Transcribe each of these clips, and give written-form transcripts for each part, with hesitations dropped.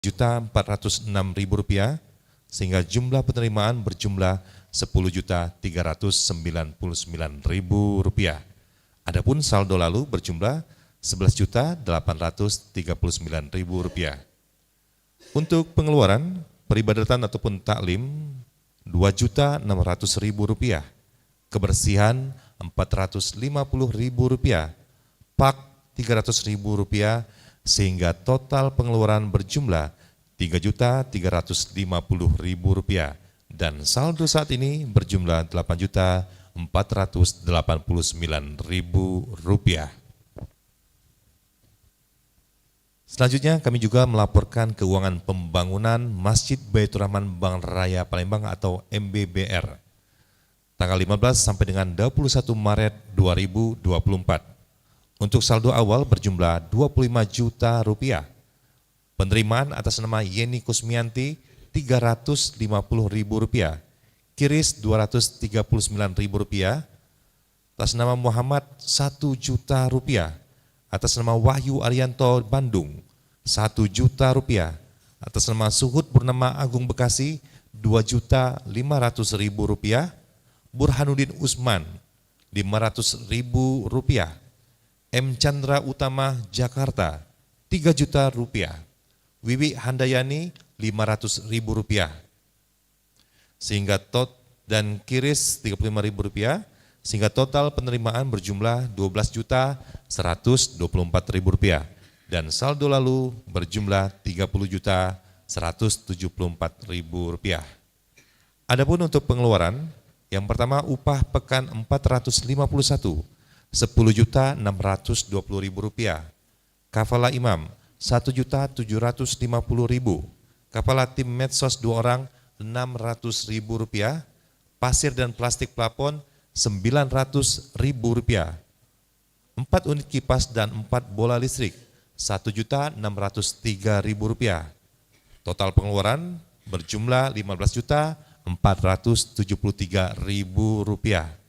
Rp406.000 sehingga jumlah penerimaan berjumlah Rp10.399.000. Adapun saldo lalu berjumlah Rp11.839.000. Untuk pengeluaran peribadatan ataupun taklim Rp2.600.000, kebersihan Rp450.000, pak Rp300.000 sehingga total pengeluaran berjumlah Rp3.350.000 dan saldo saat ini berjumlah Rp8.489.000. Selanjutnya kami juga melaporkan keuangan pembangunan Masjid Baitur Rahman Bank Raya Palembang atau MBBR tanggal 15 sampai dengan 21 Maret 2024. Untuk saldo awal berjumlah Rp25 juta. Penerimaan atas nama Yeni Kusmianti Rp350.000, kiris Rp239.000, atas nama Muhammad Rp1 juta, atas nama Wahyu Arianto Bandung Rp1 juta, atas nama Suhud Purnama Agung Bekasi Rp2.500.000, Burhanuddin Usman Rp500.000, M. Chandra Utama Jakarta Rp3 juta, Wiwi Handayani Rp500.000, sehingga dan kiris Rp35.000 sehingga total penerimaan berjumlah Rp12.124.000 dan saldo lalu berjumlah Rp30.174.000. Adapun untuk pengeluaran, yang pertama upah pekan 451 Rp10.620.000, kafala imam Rp1.750.000, kafala tim medsos 2 orang Rp600.000, pasir dan plastik plafon Rp900.000, 4 unit kipas dan 4 bola listrik Rp1.603.000. Total pengeluaran berjumlah Rp15.473.000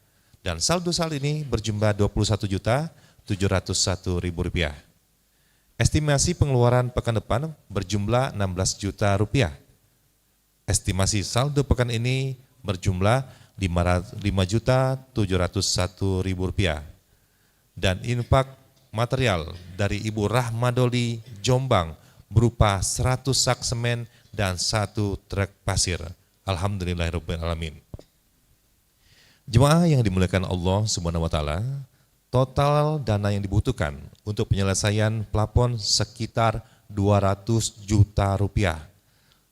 dan saldo saat ini berjumlah Rp21.701.000. Estimasi pengeluaran pekan depan berjumlah Rp16 juta. Estimasi saldo pekan ini berjumlah Rp5.701.000 dan infak material dari Ibu Rahmadoli Jombang berupa 100 sak semen dan 1 truk pasir. Alhamdulillahirrahmanirrahim. Jemaah yang dimuliakan Allah Subhanahu wa taala, total dana yang dibutuhkan untuk penyelesaian plafon sekitar Rp200 juta.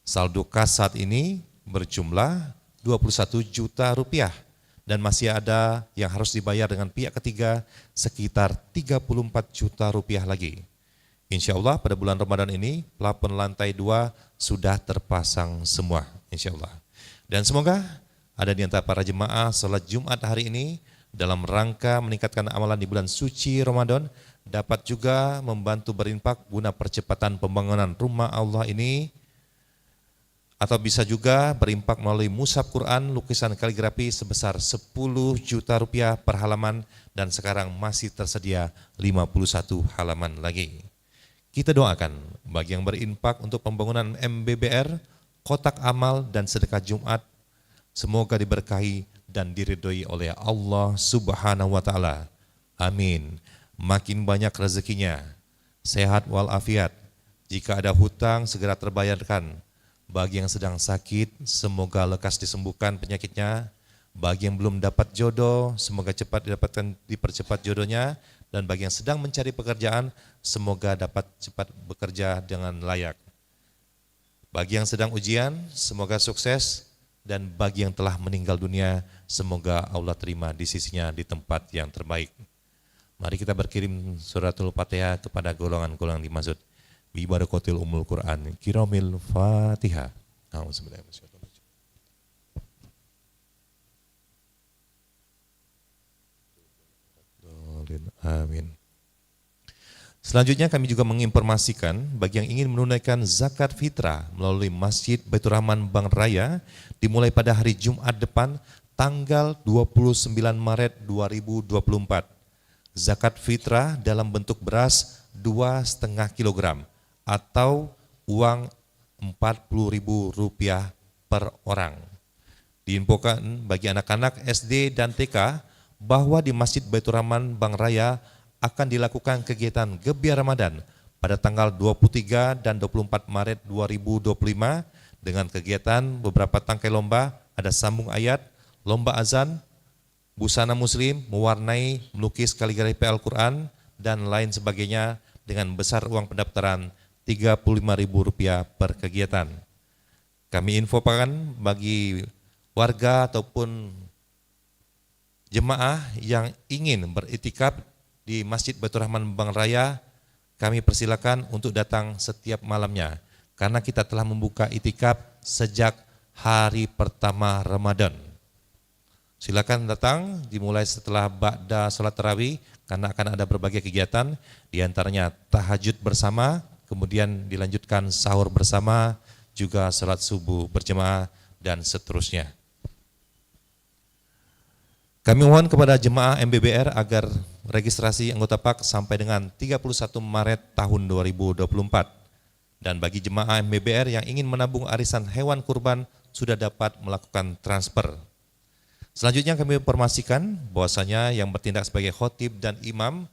Saldo kas saat ini berjumlah Rp21 juta dan masih ada yang harus dibayar dengan pihak ketiga sekitar Rp34 juta lagi. Insya Allah pada bulan Ramadan ini plafon lantai 2 sudah terpasang semua, insya Allah. Dan semoga ada di antara para jemaah sholat Jumat hari ini dalam rangka meningkatkan amalan di bulan suci Ramadan dapat juga membantu berinfak guna percepatan pembangunan rumah Allah ini, atau bisa juga berimpak melalui mushaf Quran lukisan kaligrafi sebesar Rp10 juta per halaman dan sekarang masih tersedia 51 halaman lagi. Kita doakan bagi yang berimpak untuk pembangunan MBBR, kotak amal dan sedekah Jumat, semoga diberkahi dan diridhoi oleh Allah Subhanahu wa taala. Amin. Makin banyak rezekinya, sehat walafiat. Jika ada hutang segera terbayarkan. Bagi yang sedang sakit, semoga lekas disembuhkan penyakitnya. Bagi yang belum dapat jodoh, semoga cepat dipercepat jodohnya. Dan bagi yang sedang mencari pekerjaan, semoga dapat cepat bekerja dengan layak. Bagi yang sedang ujian, semoga sukses. Dan bagi yang telah meninggal dunia, semoga Allah terima di sisinya di tempat yang terbaik. Mari kita berkirim suratul Fatihah kepada golongan-golongan dimaksud. Bi barakatil umul Quran kiramil Fatihah. Amin. Selanjutnya kami juga menginformasikan bagi yang ingin menunaikan zakat fitrah melalui Masjid Baitur Rahman Bank Raya dimulai pada hari Jumat depan tanggal 29 Maret 2024. Zakat fitrah dalam bentuk beras 2,5 kg atau uang Rp40.000 per orang. Diinfokan bagi anak-anak SD dan TK bahwa di Masjid Baitur Rahman Bank Raya akan dilakukan kegiatan Gebiar Ramadan pada tanggal 23 dan 24 Maret 2025 dengan kegiatan beberapa tangkai lomba, ada sambung ayat, lomba azan, busana muslim, mewarnai, melukis kaligrafi Al-Quran, dan lain sebagainya dengan besar uang pendaftaran Rp35.000 per kegiatan. Kami infokan bagi warga ataupun jemaah yang ingin beriktikaf di Masjid Baitur Rahman Bank Raya, kami persilakan untuk datang setiap malamnya karena kita telah membuka iktikaf sejak hari pertama Ramadan. Silakan datang dimulai setelah ba'da salat tarawih karena akan ada berbagai kegiatan, diantaranya tahajud bersama, kemudian dilanjutkan sahur bersama, juga salat subuh berjemaah dan seterusnya. Kami mohon kepada jemaah MBBR agar registrasi anggota PAK sampai dengan 31 Maret tahun 2024. Dan bagi jemaah MBBR yang ingin menabung arisan hewan kurban sudah dapat melakukan transfer. Selanjutnya kami informasikan bahwasanya yang bertindak sebagai khotib dan imam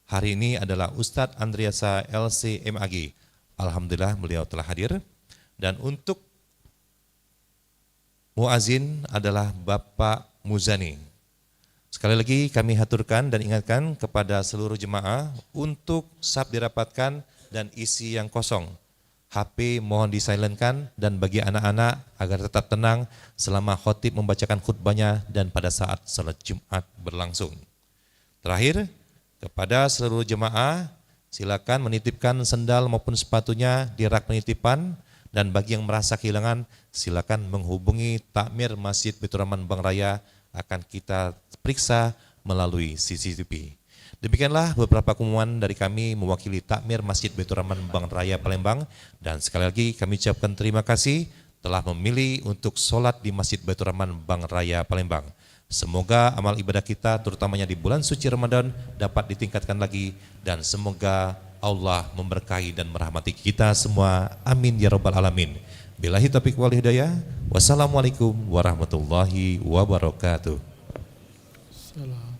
hari ini adalah Ustadz Andriasa LC MAG. Alhamdulillah beliau telah hadir. Dan untuk muazin adalah Bapak Muzani. Sekali lagi kami haturkan dan ingatkan kepada seluruh jemaah untuk sab dirapatkan dan isi yang kosong. HP mohon disilentkan dan bagi anak-anak agar tetap tenang selama khotib membacakan khutbahnya dan pada saat salat Jumat berlangsung. Terakhir, kepada seluruh jemaah silakan menitipkan sendal maupun sepatunya di rak penitipan dan bagi yang merasa kehilangan silakan menghubungi Takmir Masjid Baitur Rahman Bank Raya akan kita periksa melalui CCTV. Demikianlah beberapa pengumuman dari kami mewakili Takmir Masjid Baitur Rahman Bank Raya Palembang, dan sekali lagi kami ucapkan terima kasih telah memilih untuk sholat di Masjid Baitur Rahman Bank Raya Palembang. Semoga amal ibadah kita terutamanya di bulan suci Ramadan dapat ditingkatkan lagi dan semoga Allah memberkahi dan merahmati kita semua. Amin ya rabbal alamin. Billahi taufiq wal hidayah. Wassalamualaikum warahmatullahi wabarakatuh. Salam.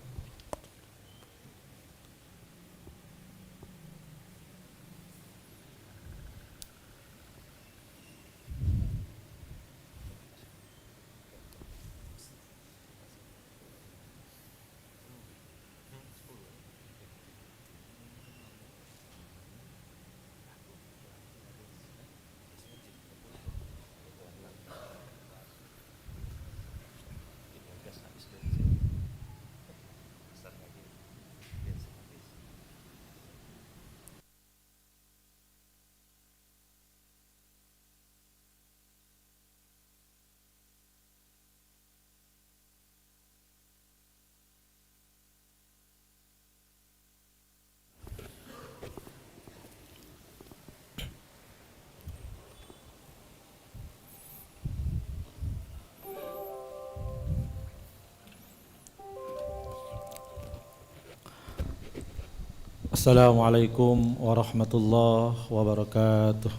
Assalamualaikum warahmatullahi wabarakatuh.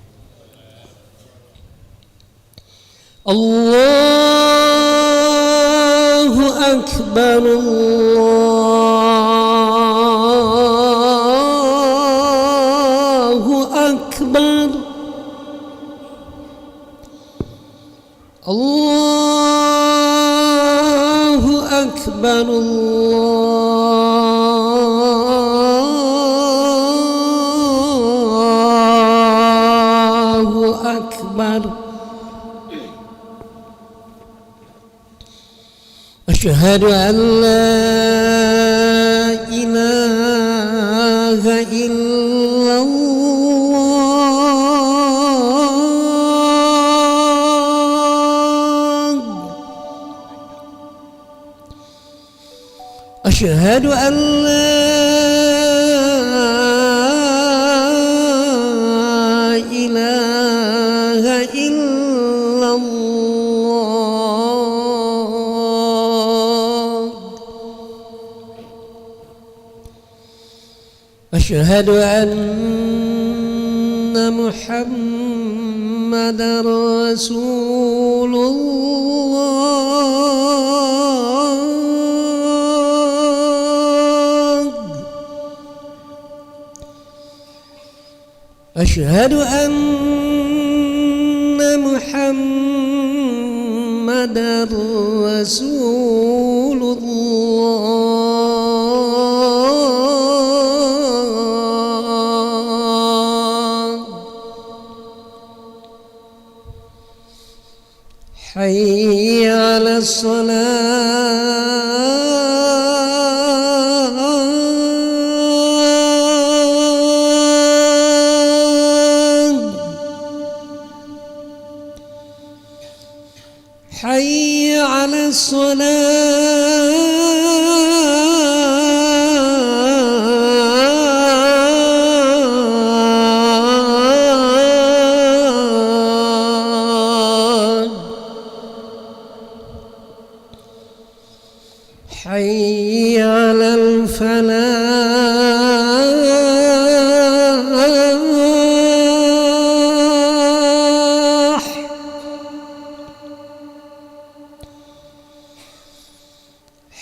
Allahu Akbar, Allahu Akbar, Allahu Akbar, أشهد أن لا إله إلا الله أشهد أن لا إله إلا الله أشهد أن محمدا رسول الله أشهد أن محمدا رسول الله حي على الصلاة حي على الصلاة حي على الفلاح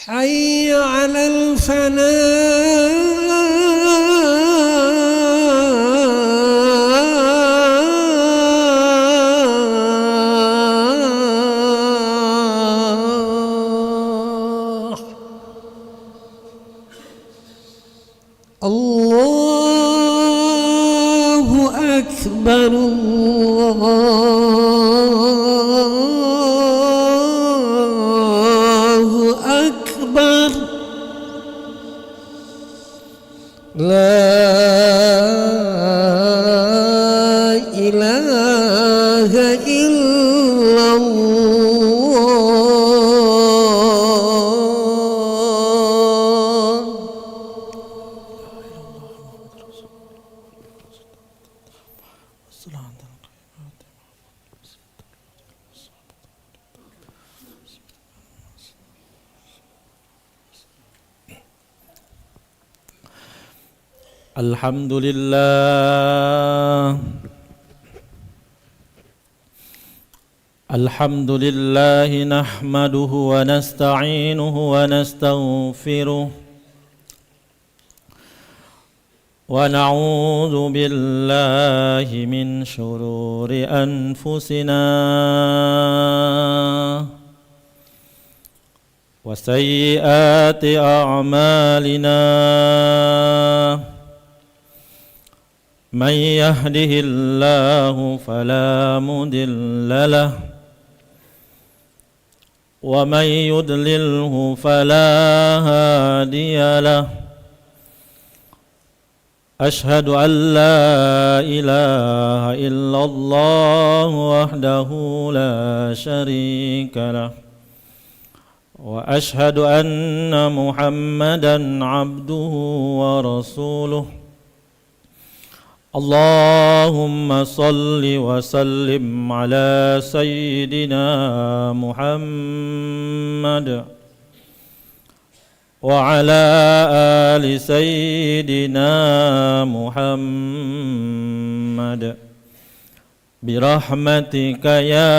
حي على الفلاح الله أكبر الله أكبر لا إله إلا الله الحمد لله الحمد لله نحمده ونستعينه ونستغفره ونعوذ بالله من شرور أنفسنا وسيئات أعمالنا من يهده الله فلا مضل له ومن يضلله فلا هادي له أشهد أن لا إله إلا الله وحده لا شريك له وأشهد أن محمدا عبده ورسوله اللهم صل وسلم على سيدنا محمد وعلى آل سيدنا محمد برحمتك يا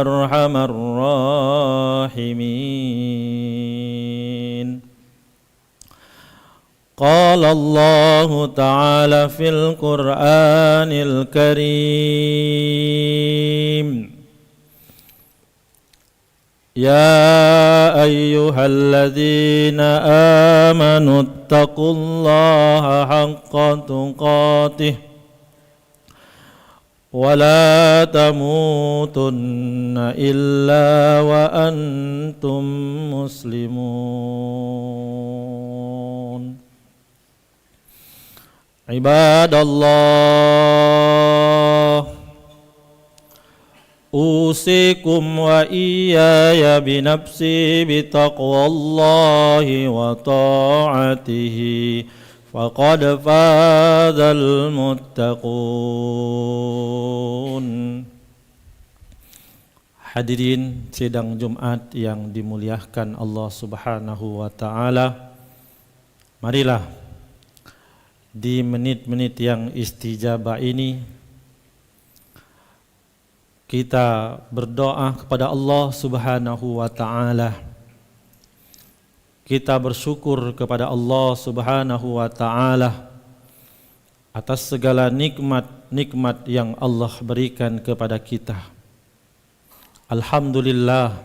أرحم الراحمين. قال الله تعالى في القرآن الكريم: يا أيها الذين آمنوا اتقوا الله حق تقاته ولا تموتن إلا وأنتم مسلمون. عباد الله، أوصيكم وإياي بنفسي بتقوى الله وطاعته فقد فاز المتقون. Hadirin sidang Jumat yang dimuliakan Allah Subhanahu wa taala, marilah di menit-menit yang istijabah ini kita berdoa kepada Allah Subhanahu wa taala. Kita bersyukur kepada Allah Subhanahu wa taala atas segala nikmat-nikmat yang Allah berikan kepada kita. Alhamdulillah,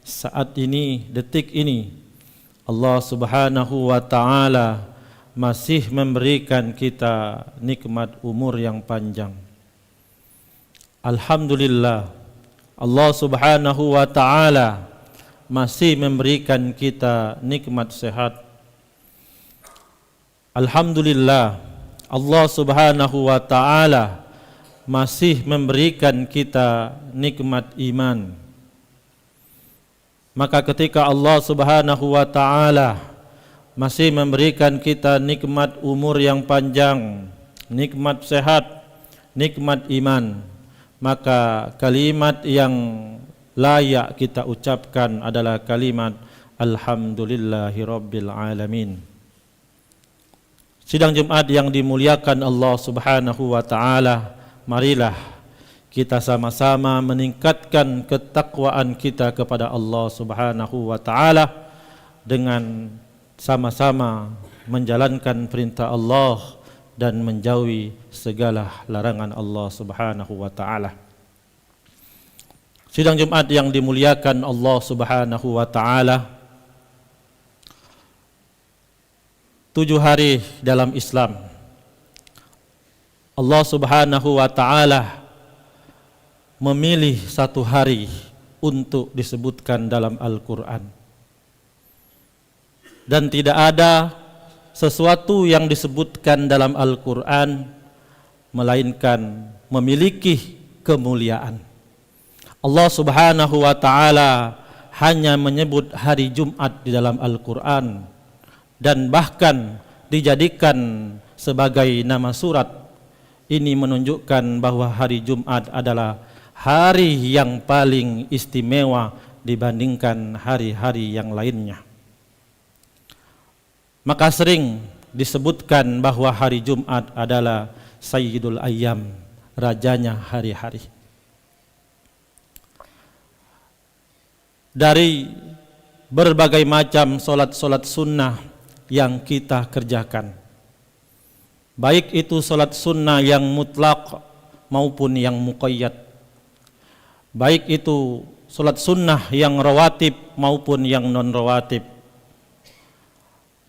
saat ini, detik ini, Allah Subhanahu wa taala masih memberikan kita nikmat umur yang panjang. Alhamdulillah, Allah Subhanahu wa taala masih memberikan kita nikmat sehat. Alhamdulillah, Allah Subhanahu wa taala masih memberikan kita nikmat iman. Maka ketika Allah Subhanahu wa taala masih memberikan kita nikmat umur yang panjang, nikmat sehat, nikmat iman, maka kalimat yang layak kita ucapkan adalah kalimat Alhamdulillahirabbil alamin. Sidang Jumat yang dimuliakan Allah Subhanahu wa taala, marilah kita sama-sama meningkatkan ketakwaan kita kepada Allah Subhanahu wa taala dengan sama-sama menjalankan perintah Allah dan menjauhi segala larangan Allah Subhanahu wa taala. Sidang Jumat yang dimuliakan Allah Subhanahu wa taala, 7 hari dalam Islam Allah Subhanahu wa taala memilih 1 hari untuk disebutkan dalam Al-Qur'an. Dan tidak ada sesuatu yang disebutkan dalam Al-Quran melainkan memiliki kemuliaan. Allah Subhanahu wa taala hanya menyebut hari Jumat di dalam Al-Quran dan bahkan dijadikan sebagai nama surat. Ini menunjukkan bahwa hari Jumat adalah hari yang paling istimewa dibandingkan hari-hari yang lainnya. Maka sering disebutkan bahwa hari Jumat adalah Sayyidul Ayyam, rajanya hari-hari. Dari berbagai macam solat-solat sunnah yang kita kerjakan, baik itu solat sunnah yang mutlak maupun yang muqayyad, baik itu solat sunnah yang rawatib maupun yang non-rawatib,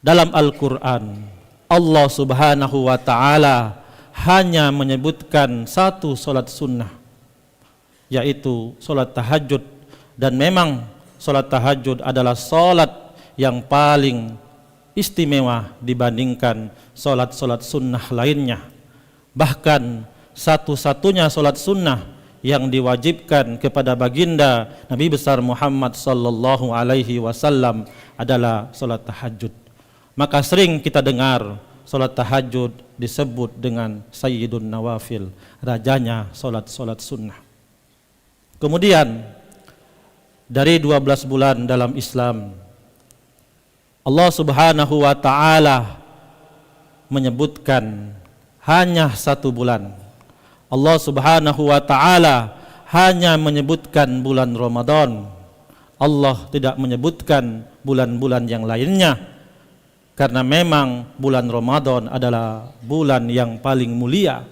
dalam Al-Quran Allah Subhanahu wa ta'ala hanya menyebutkan 1 solat sunnah, yaitu solat tahajud. Dan memang solat tahajud adalah solat yang paling istimewa dibandingkan solat-solat sunnah lainnya. Bahkan satu-satunya solat sunnah yang diwajibkan kepada baginda Nabi besar Muhammad sallallahu alaihi wasallam adalah solat tahajud. Maka sering kita dengar solat tahajud disebut dengan Sayyidun Nawafil, rajanya solat-solat sunnah. Kemudian dari 12 bulan dalam Islam, Allah Subhanahu wa ta'ala menyebutkan hanya 1 bulan. Allah Subhanahu wa ta'ala hanya menyebutkan bulan Ramadan. Allah tidak menyebutkan bulan-bulan yang lainnya, karena memang bulan Ramadan adalah bulan yang paling mulia,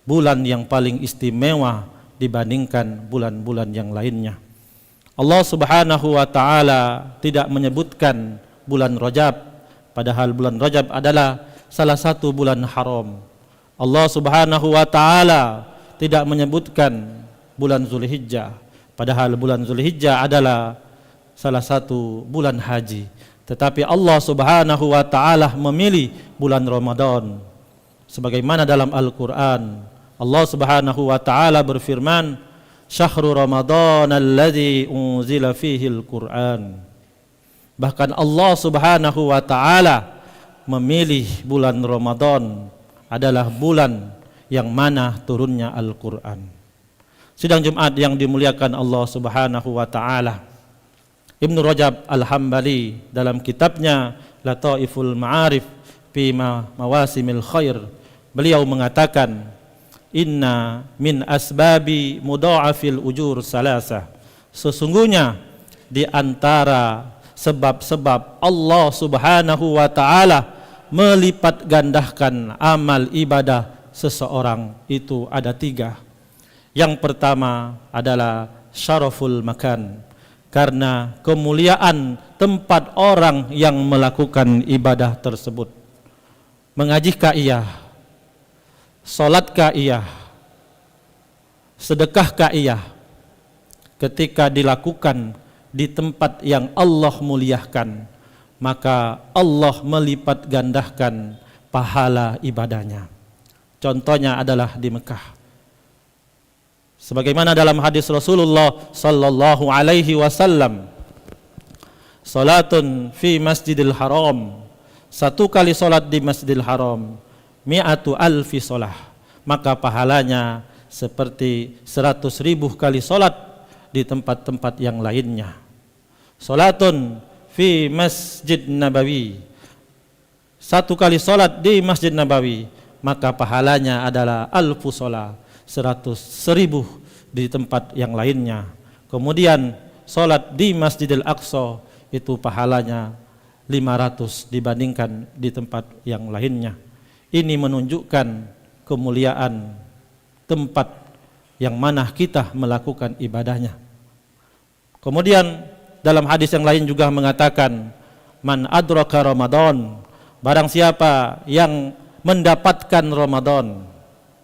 bulan yang paling istimewa dibandingkan bulan-bulan yang lainnya. Allah Subhanahu wa ta'ala tidak menyebutkan bulan Rajab, padahal bulan Rajab adalah salah satu bulan haram. Allah Subhanahu wa ta'ala tidak menyebutkan bulan Zulhijjah, padahal bulan Zulhijjah adalah salah satu bulan haji. Tetapi Allah Subhanahu wa ta'ala memilih bulan Ramadan. Sebagaimana dalam Al-Quran Allah Subhanahu wa ta'ala berfirman, Syahrul Ramadan alladzi unzila fihi al-Quran. Bahkan Allah Subhanahu wa ta'ala memilih bulan Ramadan adalah bulan yang mana turunnya Al-Quran. Sidang Jumat yang dimuliakan Allah Subhanahu wa ta'ala, Ibnu Rajab Al-Hambali dalam kitabnya Lataiful Ma'arif fi Mawasimil Khair, beliau mengatakan inna min asbabi mudha'afil ujur salasah. Sesungguhnya di antara sebab-sebab Allah Subhanahu wa taala melipat gandakan amal ibadah seseorang itu ada 3. Yang pertama adalah syaraful makan, karena kemuliaan tempat orang yang melakukan ibadah tersebut. Mengajikah ia? Salatkah ia? Sedekahkah ia? Ketika dilakukan di tempat yang Allah muliakan, maka Allah melipat gandakan pahala ibadahnya. Contohnya adalah di Mekah. Sebagaimana dalam hadis Rasulullah sallallahu alaihi wasallam, salatun fi Masjidil Haram, 1 kali salat di Masjidil Haram, mi'atu alfi salah, maka pahalanya seperti 100.000 kali salat di tempat-tempat yang lainnya. Salatun fi Masjid Nabawi, 1 kali salat di Masjid Nabawi, maka pahalanya adalah alfu salat, 100.000 di tempat yang lainnya. Kemudian salat di Masjidil Aqsa itu pahalanya 500 dibandingkan di tempat yang lainnya. Ini menunjukkan kemuliaan tempat yang mana kita melakukan ibadahnya. Kemudian dalam hadis yang lain juga mengatakan, man adraka Ramadan, barang siapa yang mendapatkan Ramadan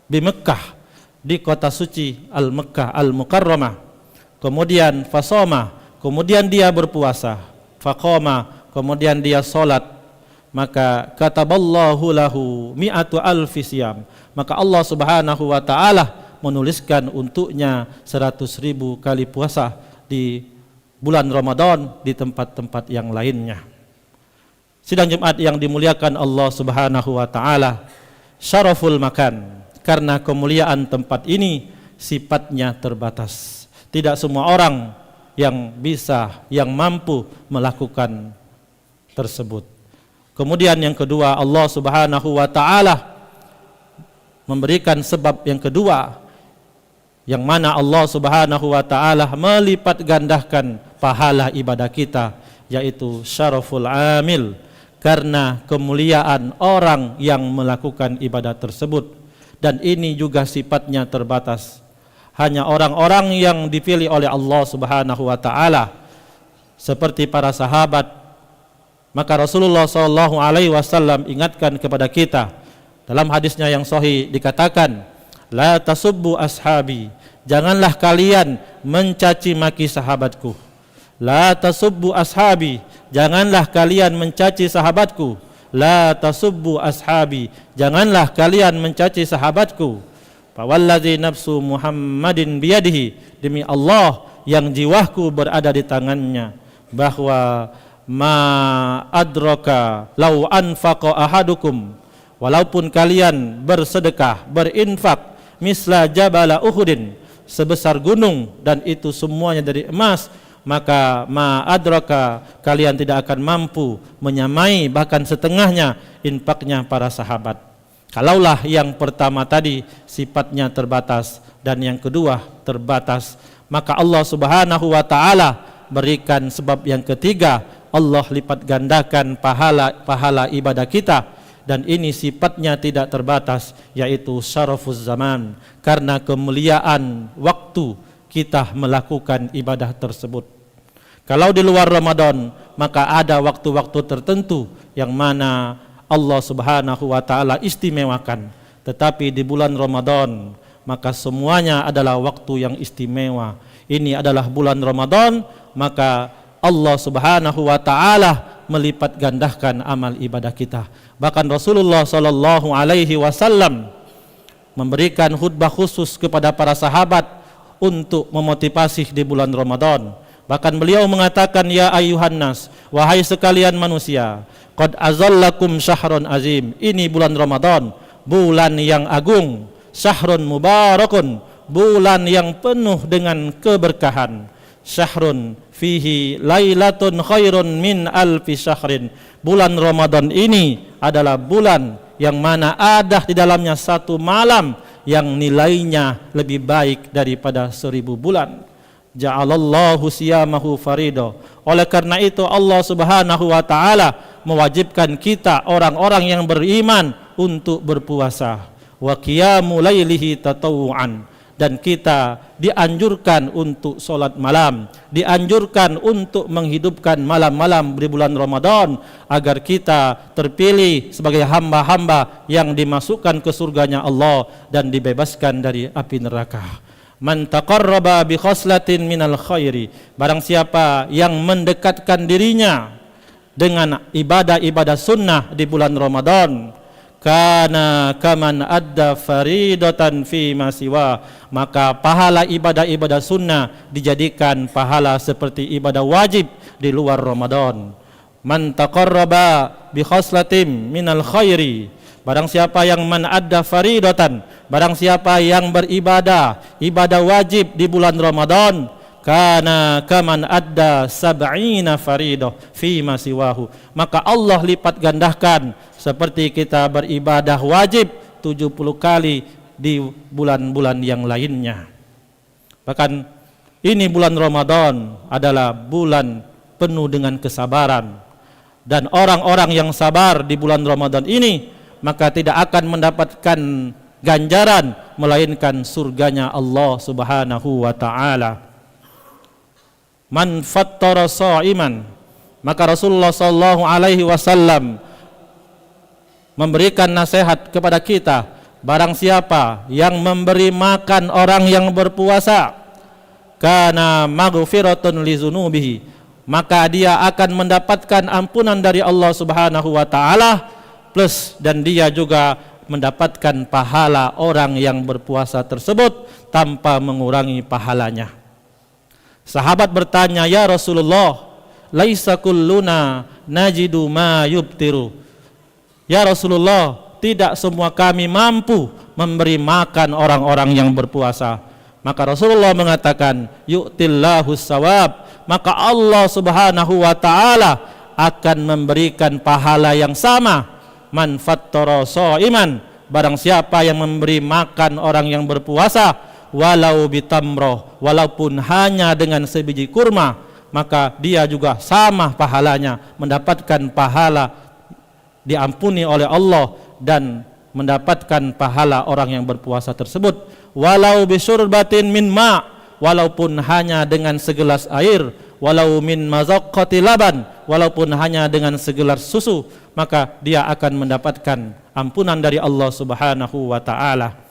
di Mekah, di kota suci Al-Mekkah Al-Mukarramah, kemudian fasoma, kemudian dia berpuasa, faqama, kemudian dia salat, maka kataballahu lahu mi'atu alfi siyam, maka Allah Subhanahu wa taala menuliskan untuknya 100.000 kali puasa di bulan Ramadan di tempat-tempat yang lainnya. Sidang Jumat yang dimuliakan Allah Subhanahu wa taala, syaraful makan, karena kemuliaan tempat ini sifatnya terbatas. Tidak semua orang yang bisa, yang mampu melakukan tersebut. Kemudian yang kedua, Allah Subhanahu wa taala memberikan sebab yang kedua, yang mana Allah Subhanahu wa taala melipat gandakan pahala ibadah kita, yaitu syaraful amil, karena kemuliaan orang yang melakukan ibadah tersebut. Dan ini juga sifatnya terbatas. Hanya orang-orang yang dipilih oleh Allah Subhanahu wa taala, seperti para sahabat. Maka Rasulullah sallallahu alaihi wasallam ingatkan kepada kita dalam hadisnya yang sahih, dikatakan, la tasubbu ashabi, janganlah kalian mencaci maki sahabatku. La tasubbu ashabi, janganlah kalian mencaci sahabatku. La tasubbu ashabi, janganlah kalian mencaci sahabatku. Fawalladzi nafsu Muhammadin biyadihi, demi Allah yang jiwaku berada di tangannya, bahwa ma adraka law anfaqa ahadukum, walaupun kalian bersedekah, berinfak, misla jabala Uhudin, sebesar gunung, dan itu semuanya dari emas, maka ma adraka, kalian tidak akan mampu menyamai bahkan setengahnya infaknya para sahabat. Kalaulah yang pertama tadi sifatnya terbatas dan yang kedua terbatas, maka Allah Subhanahu wa taala berikan sebab yang ketiga, Allah lipat gandakan pahala ibadah kita, dan ini sifatnya tidak terbatas, yaitu syarafuz zaman, karena kemuliaan waktu kita melakukan ibadah tersebut. Kalau di luar Ramadan, maka ada waktu-waktu tertentu yang mana Allah Subhanahu wa taala istimewakan, tetapi di bulan Ramadan maka semuanya adalah waktu yang istimewa. Ini adalah bulan Ramadan, maka Allah Subhanahu wa taala melipat gandakan amal ibadah kita. Bahkan Rasulullah sallallahu alaihi wasallam memberikan khutbah khusus kepada para sahabat untuk memotivasi di bulan Ramadan. Bahkan beliau mengatakan, ya ayuhan nas, wahai sekalian manusia, qad azallakum syahrun azim, ini bulan Ramadan, bulan yang agung, syahrun mubarakun, bulan yang penuh dengan keberkahan, syahrun fihi lailatun khairun min alfi syahrin, bulan Ramadan ini adalah bulan yang mana ada di dalamnya satu malam yang nilainya lebih baik daripada 1000 bulan. Ja'alallahu siyamahu farido. Oleh karena itu Allah Subhanahu wa taala mewajibkan kita orang-orang yang beriman untuk berpuasa. Wa qiyamu lailihi tatawuan, dan kita dianjurkan untuk solat malam, dianjurkan untuk menghidupkan malam-malam di bulan Ramadan agar kita terpilih sebagai hamba-hamba yang dimasukkan ke surganya Allah dan dibebaskan dari api neraka. Man taqarraba bi khaslatin minal khairi, barang siapa yang mendekatkan dirinya dengan ibadah-ibadah sunnah di bulan Ramadan, kana kaman adda faridatan fi ma siwa, maka pahala ibadah-ibadah sunnah dijadikan pahala seperti ibadah wajib di luar Ramadan. Man taqarraba bi khaslatin minal khairi, barang siapa yang man adda faridatan, barang siapa yang beribadah ibadah wajib di bulan Ramadan, kana kaman adda sab'ina faridah fi ma siwahu, maka Allah lipat gandakan seperti kita beribadah wajib 70 kali di bulan-bulan yang lainnya. Bahkan ini bulan Ramadan adalah bulan penuh dengan kesabaran, dan orang-orang yang sabar di bulan Ramadan ini maka tidak akan mendapatkan ganjaran melainkan surganya Allah Subhanahu wa taala. Man fattara sha'iman, maka Rasulullah sallallahu alaihi wasallam memberikan nasihat kepada kita, barang siapa yang memberi makan orang yang berpuasa, kana maghfiratun li dzunubihi, maka dia akan mendapatkan ampunan dari Allah Subhanahu wa taala, plus dan dia juga mendapatkan pahala orang yang berpuasa tersebut tanpa mengurangi pahalanya. Sahabat bertanya, ya Rasulullah, laisa kulluna najidu ma yubtiru. Ya Rasulullah, tidak semua kami mampu memberi makan orang-orang yang berpuasa. Maka Rasulullah mengatakan, yu'tillahu sawab, maka Allah Subhanahu wa taala akan memberikan pahala yang sama. Man fattara sha'iman, barang siapa yang memberi makan orang yang berpuasa, walau bitamroh, walaupun hanya dengan sebiji kurma, maka dia juga sama pahalanya, mendapatkan pahala diampuni oleh Allah dan mendapatkan pahala orang yang berpuasa tersebut. Walau bisyurbatin min ma, walaupun hanya dengan segelas air, walau min mazaqqati laban, walaupun hanya dengan segelas susu, maka dia akan mendapatkan ampunan dari Allah Subhanahu wa taala.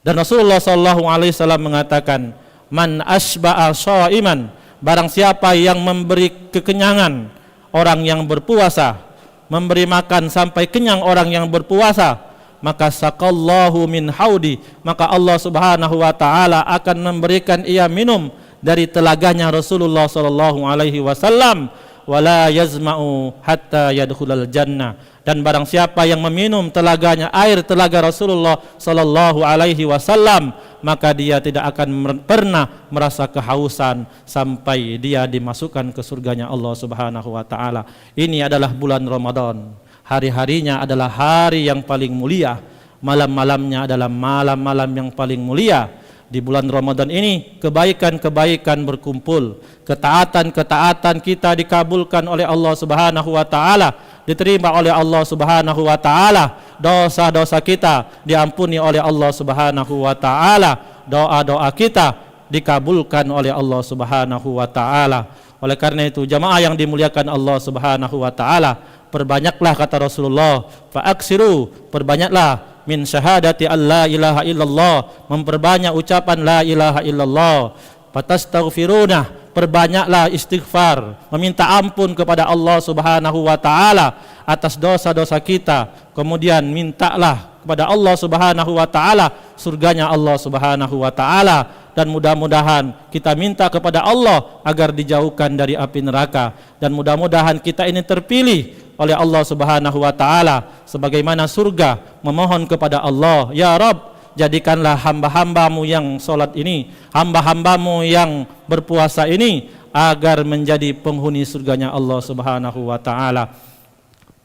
Dan Rasulullah sallallahu alaihi wasallam mengatakan, man asba'a sha'iman, barang siapa yang memberi kekenyangan orang yang berpuasa, memberi makan sampai kenyang orang yang berpuasa, maka saqallahu min haudi, maka Allah Subhanahu wa taala akan memberikan ia minum dari telaganya Rasulullah sallallahu alaihi wasallam, wala yazma'u hatta yadkhulal jannah, dan barang siapa yang meminum telaganya, air telaga Rasulullah sallallahu alaihi wasallam, maka dia tidak akan pernah merasa kehausan sampai dia dimasukkan ke surganya Allah Subhanahu wa taala. Ini adalah bulan Ramadan. Hari-harinya adalah hari yang paling mulia, malam-malamnya adalah malam-malam yang paling mulia. Di bulan Ramadan ini kebaikan-kebaikan berkumpul, ketaatan-ketaatan kita dikabulkan oleh Allah Subhanahu wa taala, diterima oleh Allah Subhanahu wa taala, dosa-dosa kita diampuni oleh Allah Subhanahu wa taala, doa-doa kita dikabulkan oleh Allah Subhanahu wa taala. Oleh karena itu jamaah yang dimuliakan Allah Subhanahu wa taala, perbanyaklah kata Rasulullah, fa'aksiru, perbanyaklah min syahadati alla ilaha illallah, memperbanyak ucapan la ilaha illallah, fatastaghfiruna, perbanyaklah istighfar, meminta ampun kepada Allah Subhanahu wa taala atas dosa-dosa kita, kemudian mintalah kepada Allah Subhanahu wa taala surganya Allah Subhanahu wa taala, dan mudah-mudahan kita minta kepada Allah agar dijauhkan dari api neraka, dan mudah-mudahan kita ini terpilih oleh Allah Subhanahu wa taala sebagaimana surga. Memohon kepada Allah, ya Rabb, jadikanlah hamba-hambamu yang salat ini, hamba-hambamu yang berpuasa ini agar menjadi penghuni surganya Allah Subhanahu wa taala.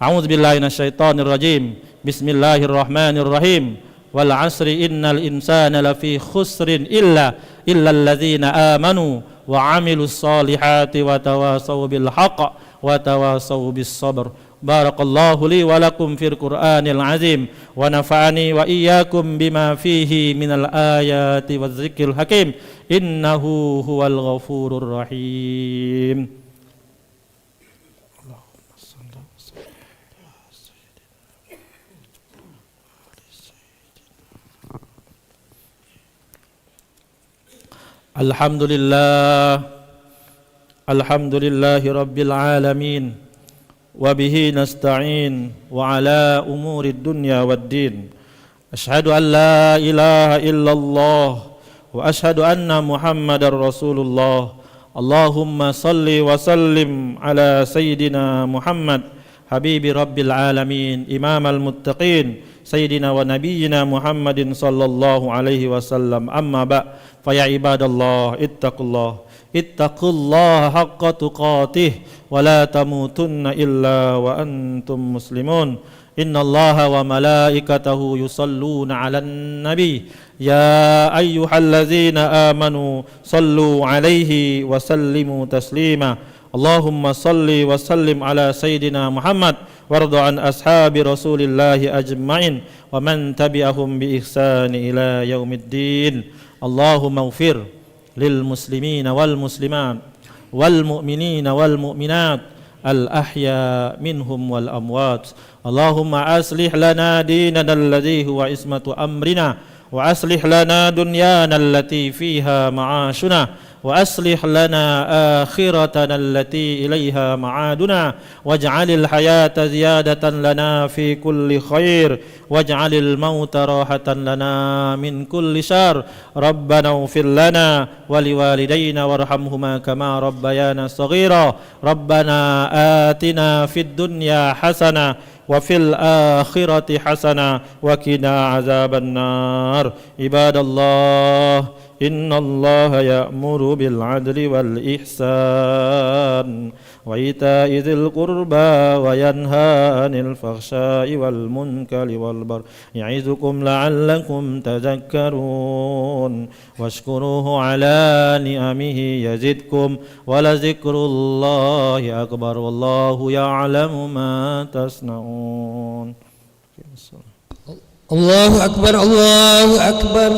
A'udzubillahi minasyaitonirrajim. Bismillahirrahmanirrahim. wal 'asri innal insana lafi khusrin illa alladzina amanu wa 'amilus solihati wa tawasaw bil haqq wa tawasaw bis sabr. Barakallahu li wa lakum fil Qur'anil azim wa nafa'ani wa iyyakum bima fihi minal ayati waz zikril hakim innahu huwal ghafurur rahim. Alhamdulillahi rabbil alamin wa bihi nasta'in wa ala umurid dunya waddin. Asyhadu an la ilaha illallah wa asyhadu anna Muhammadar Rasulullah. Allahumma salli wa sallim ala sayyidina Muhammad habibi rabbil alamin imamal muttaqin sayyidina wa nabiyyina Muhammadin sallallahu alaihi wasallam. Amma ba fa ya ibadallah ittaqullaha haqqa tuqatih wa la tamutunna illa wa antum muslimun. Innallaha wa malaikatahu yusalluna 'alan nabi ya ayyuhallazina amanu sallu 'alaihi wa sallimu taslima. Allahumma salli wa sallim ala sayyidina Muhammad warda an ashabi rasulillahi ajma'in wa man tabi'ahum bi ihsani ila yaumiddin. Allahumma ighfir lil muslimina wal muslimat wal mu'minina wal mu'minat al ahya minhum wal amwat. Allahumma aslih lana dinana alladhi huwa ismatu amrina wa aslih lana dunyana allati fiha ma'ashuna wa aslih lana akhiratana allati ilaiha ma'aduna waj'alil hayata ziyadatan lana fi kulli khair waj'alil mauta rahatan lana min kulli syarr. Rabbana ighfir lana wa liwalidayna warhamhuma kama rabbayana shaghira. Rabbana atina fid dunya hasanah wa fil akhirati hasanah wa qina azaban nar. Ibadallah, innallaha ya'muru bil 'adli wal ihsan wa ita'i dzil qurba wa yanha 'anil fakhsha'i wal munkari wal baghi ya'izukum la'allakum tadhakkarun washkuruhu 'ala ni'amihi yazidkum wa la dzikrullahi akbar wallahu ya'lamu ma tasna'un. Allahu akbar, Allahu akbar.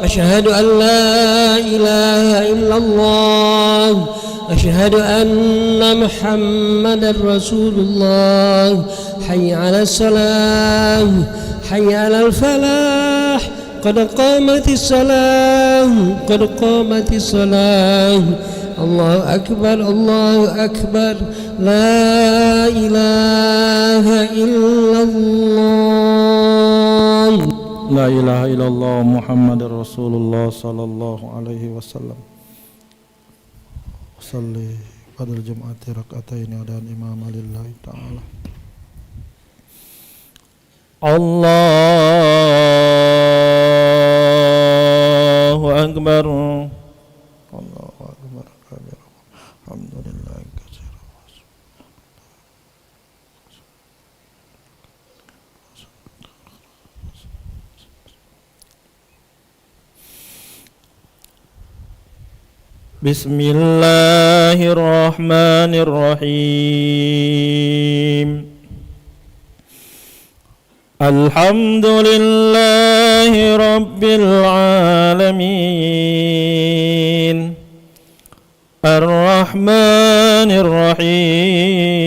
Asyhadu an la ilaha illallah. Asyhadu anna Muhammadar Rasulullah. Hayya 'alas salah, hayya 'alal falah. Qad qamatis salah, qad qamatis salah. Allahu akbar, Allahu akbar. La ilaha illallah. La ilaha illallah Muhammadar Rasulullah sallallahu alaihi wasallam. Salli pada Jum'ati raka'ataini dan imam lillahi ta'ala. Allahu akbar. Allahu akbar kabir. Alhamdulillah katsira. Bismillahirrahmanirrahim. Alhamdulillahi rabbil alamin. Ar-Rahmanir Rahim.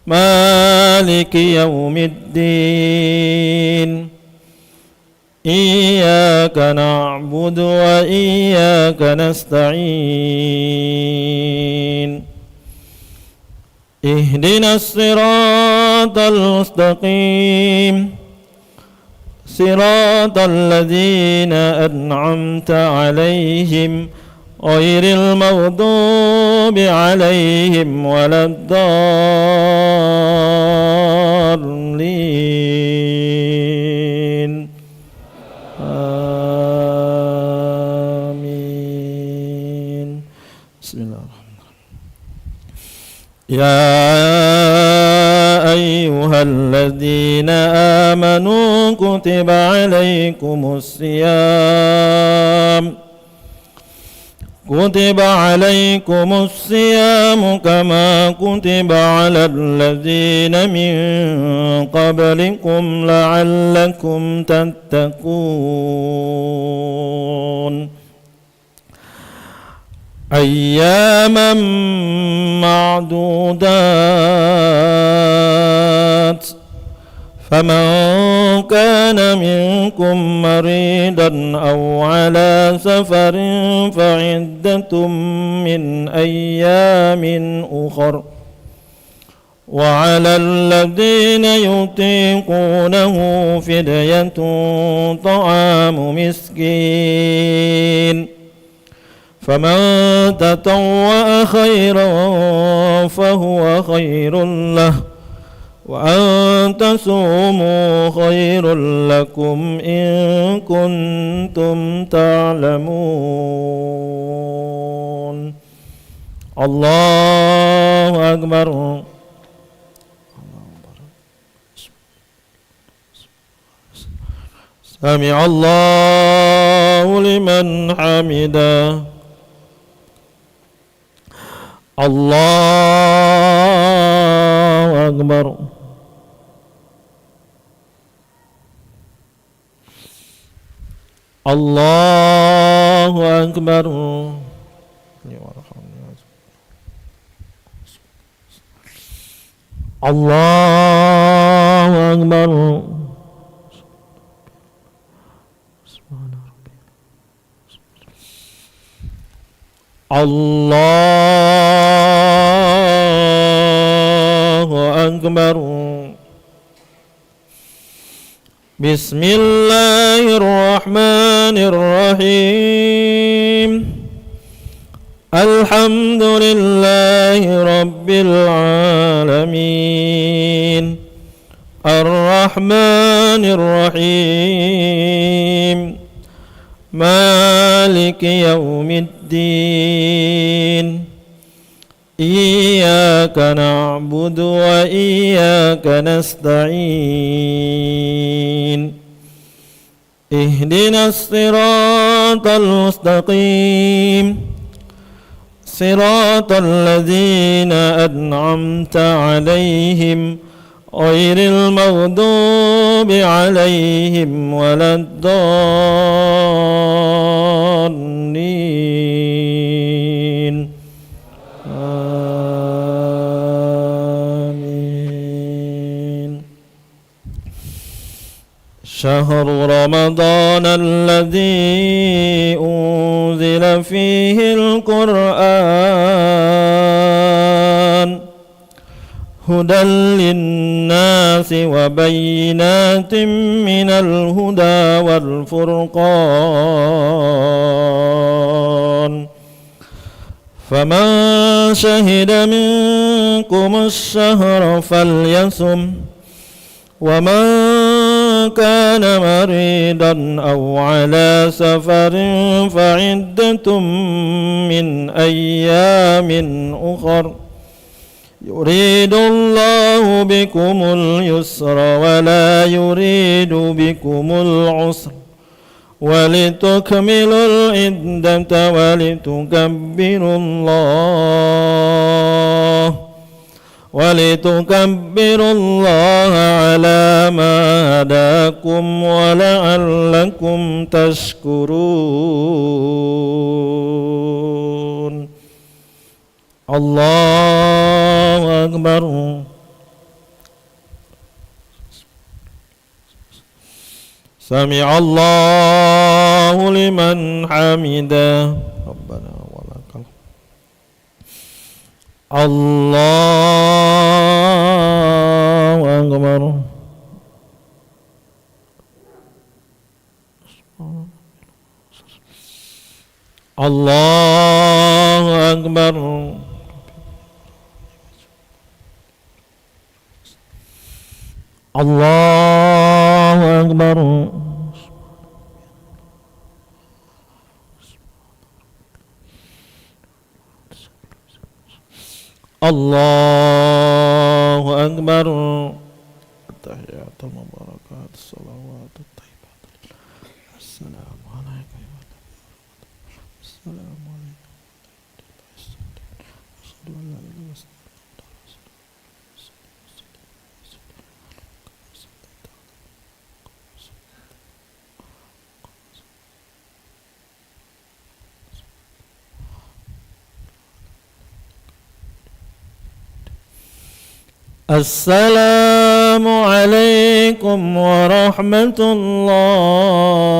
Maliki yaumiddin. Iyyaka na'budu wa iyyaka nasta'in. Ihdinas siratal mustaqim. Siratal ladzina an'amta 'alaihim ghairil maghdubi 'alaihim waladdallin. Amin. Bismillahirrahmanirrahim. Ya ayyuhalladzina amanu كتب عليكم الصيام كما كتب على الذين من قبلكم لعلكم تتقون أياما معدودات فمن كان منكم مريضا أو على سفر فعدة من أيام أخر وعلى الذين يطيقونه فدية طعام مسكين فمن تطوع خيرا فهو خير له وأن تصوموا خير لكم إن كنتم تعلمون الله أكبر سمع الله لمن حمده الله أكبر الله أكبر الله أكبر الله أكبر بسم الله الرحمن الرحيم الحمد لله رب العالمين الرحمن الرحيم مالك يوم الدين إياك نعبد وإياك نستعين اهدنا الصراط المستقيم صراط الذين أنعمت عليهم غير المغضوب عليهم ولا الضالين آمين شهر رمضان الذي أنزل فيه القرآن هدى للناس وبينات من الهدى والفرقان فمن شهد منكم الشهر فليصم ومن كان مريضا أو على سفر فعدة من أيام أخر يريد الله بكم اليسر ولا يريد بكم العسر ولتكملوا العدة ولتكبروا الله على ما هداكم ولعلكم تشكرون الله أكبر سمع الله لمن حمده ربنا ولك الله أكبر الله أكبر الله أكبر الله أكبر التحيات المباركات الصلوات السلام عليكم ورحمة الله.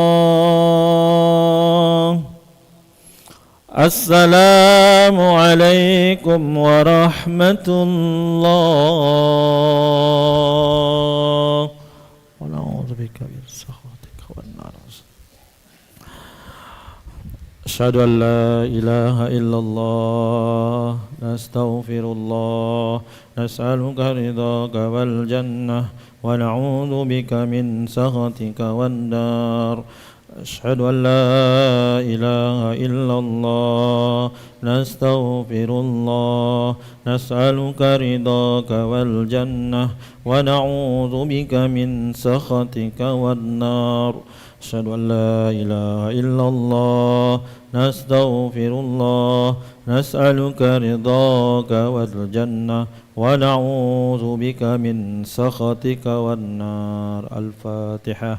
السلام عليكم ورحمة الله. ونعوذ بك من سخطك والنار. أشهد أن لا إله إلا الله. نستغفر الله. نسألك رضاك والجنة ونعوذ بك من سخطك والنار. أشهد أن لا إله إلا الله. نستغفر الله. نسألك رضاك والجنة ونعوذ بك من سخطك والنار. أشهد أن لا إله إلا الله. نستغفر الله. نسألك رضاك والجنة ونعوذ بك من سخطك والنار. الفاتحة.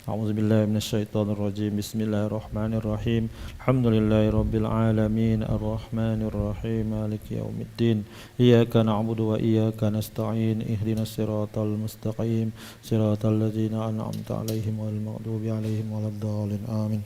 أعوذ بالله من الشيطان الرجيم. بسم الله الرحمن الرحيم. الحمد لله رب العالمين الرحمن الرحيم مالك يوم الدين. إياك نعبد وإياك نستعين. اهدنا الصراط المستقيم صراط الذين أنعمت عليهم غير المغضوب عليهم ولا الضالين آمين.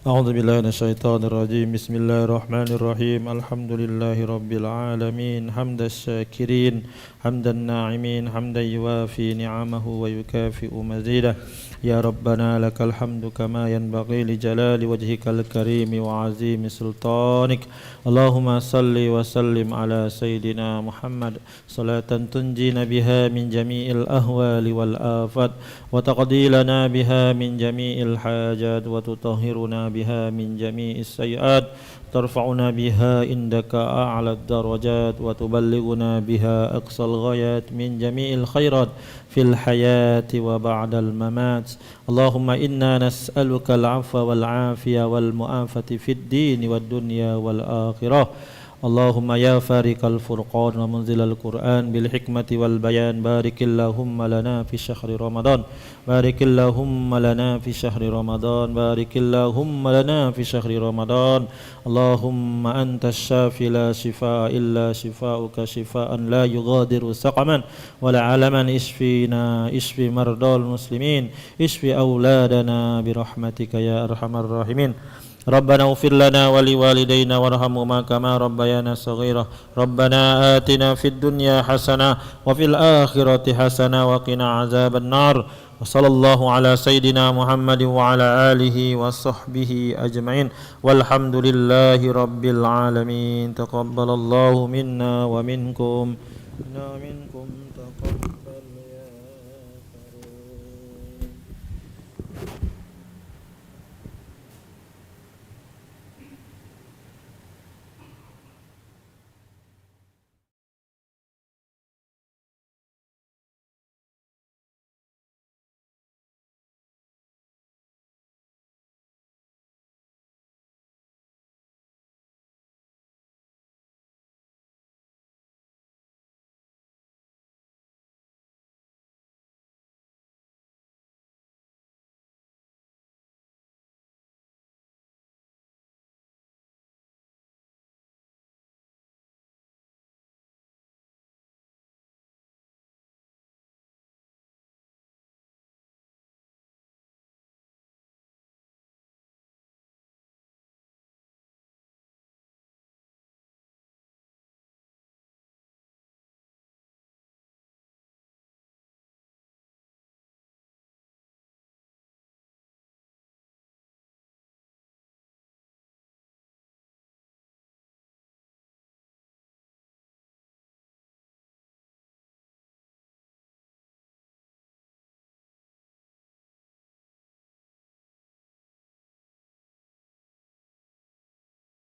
أعوذ بالله من الشيطان الرجيم. بسم الله الرحمن الرحيم. الحمد لله رب العالمين حمد الشاكرين حمد الناعمين حمدا يوافي نعمه ويكافئ مزيده. يا ربنا لك الحمد كما ينبغي لجلال وجهك الكريم وعظيم سلطانك. اللهم صل وسلم على سيدنا محمد صلاة تنجينا بها من جميع الأهوال والآفات وتقضي لنا بها من جميع الحاجات وتطهرنا بها من جميع السيئات ترفعنا بها عندك أعلى الدرجات وتبلغنا بها أقصى الغايات من جميع الخيرات في الحياة وبعد الممات. اللهم إنا نسألك العفو والعافية والمعافاة في الدين والدنيا والآخرة. اللهم يا فارق الفرقان ومنزل القرآن بالحكمة والبيان بارك اللهم لنا في شهر رمضان. بارك اللهم لنا في شهر رمضان. بارك اللهم لنا في شهر رمضان. اللهم أنت الشافي لا شفاء إلا شفاؤك شفاء لا يغادر سقما ولا علما. اشفينا اشفي مرضى المسلمين اشفي أولادنا برحمتك يا أرحم الراحمين. ربنا اغفر لنا ولوالدينا وارحمهما كما ربيانا صغيرا. ربنا آتنا في الدنيا حسنة وفي الآخرة حسنة وقنا عذاب النار. وصلى الله على سيدنا محمد وعلى آله وصحبه أجمعين والحمد لله رب العالمين. تقبل الله منا ومنكم. تقبل